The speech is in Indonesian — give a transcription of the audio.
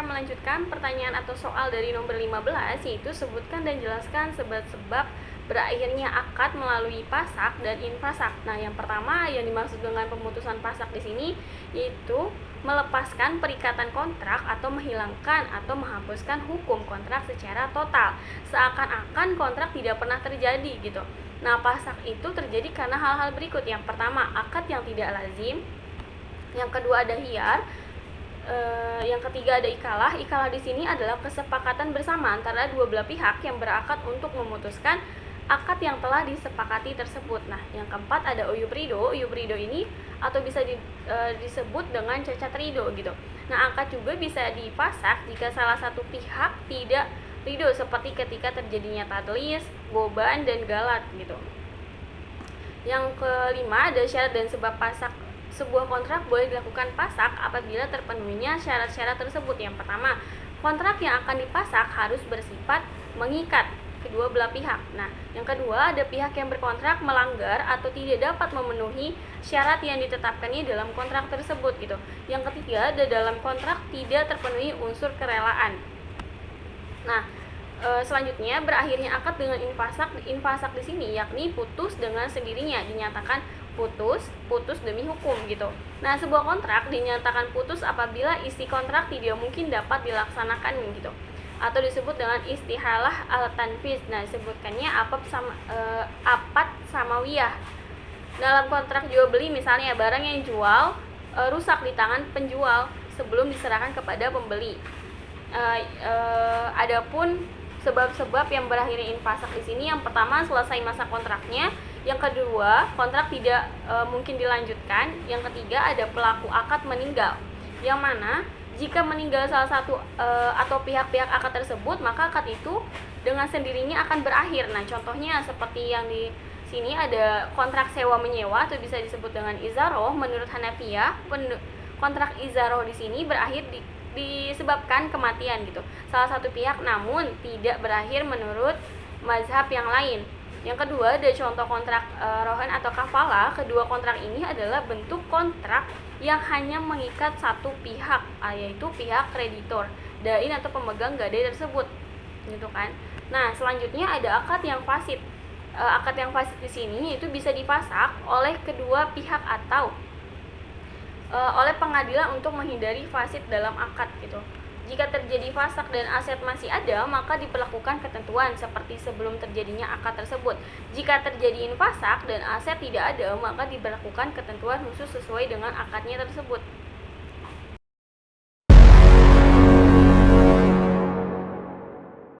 akan melanjutkan pertanyaan atau soal dari nomor 15, yaitu sebutkan dan jelaskan sebab-sebab berakhirnya akad melalui pasak dan infasak. Nah, yang pertama yang dimaksud dengan pemutusan pasak di sini yaitu melepaskan perikatan kontrak atau menghilangkan atau menghapuskan hukum kontrak secara total, seakan-akan kontrak tidak pernah terjadi gitu. Nah, pasak itu terjadi karena hal-hal berikut. Yang pertama, akad yang tidak lazim. Yang kedua ada hiyar. Yang ketiga ada ikalah. Ikalah di sini adalah kesepakatan bersama antara dua belah pihak yang berakad untuk memutuskan akad yang telah disepakati tersebut. Nah, yang keempat ada uyub rido. Uyub rido ini atau bisa disebut dengan cacat rido gitu. Nah, akad juga bisa dipasak jika salah satu pihak tidak rido, seperti ketika terjadinya tadlis, goban, dan galat gitu. Yang kelima ada syarat dan sebab pasak. Sebuah kontrak boleh dilakukan pasak apabila terpenuhinya syarat-syarat tersebut. Yang pertama, kontrak yang akan dipasak harus bersifat mengikat kedua belah pihak. Nah, yang kedua ada pihak yang berkontrak melanggar atau tidak dapat memenuhi syarat yang ditetapkannya dalam kontrak tersebut gitu. Yang ketiga ada dalam kontrak tidak terpenuhi unsur kerelaan. Nah, selanjutnya berakhirnya akad dengan infasak. Infasak di sini yakni putus dengan sendirinya, dinyatakan putus demi hukum gitu. Nah, sebuah kontrak dinyatakan putus apabila isi kontrak tidak mungkin dapat dilaksanakan gitu, atau disebut dengan istihalah al-tanfiz. Nah, disebutkannya apad samawiyah. Dalam kontrak jual beli misalnya barang yang jual rusak di tangan penjual sebelum diserahkan kepada pembeli. Adapun sebab-sebab yang berakhirnya infasak di sini, yang pertama selesai masa kontraknya, yang kedua kontrak tidak mungkin dilanjutkan, yang ketiga ada pelaku akad meninggal, yang mana jika meninggal salah satu atau pihak-pihak akad tersebut, maka akad itu dengan sendirinya akan berakhir. Nah, contohnya seperti yang di sini ada kontrak sewa menyewa atau bisa disebut dengan izaroh. Menurut Hanafiyah, kontrak izaroh di sini berakhir disebabkan kematian gitu salah satu pihak, namun tidak berakhir menurut mazhab yang lain. Yang kedua ada contoh kontrak rohan atau kafalah. Kedua kontrak ini adalah bentuk kontrak yang hanya mengikat satu pihak, yaitu pihak kreditor, dain atau pemegang gadai tersebut gitu kan. Nah, selanjutnya ada akad yang fasid. Akad yang fasid di sini itu bisa dipasak oleh kedua pihak atau oleh pengadilan untuk menghindari fasid dalam akad gitu. Jika terjadi fasak dan aset masih ada, maka diberlakukan ketentuan seperti sebelum terjadinya akad tersebut. Jika terjadi infasak dan aset tidak ada, maka diberlakukan ketentuan khusus sesuai dengan akadnya tersebut.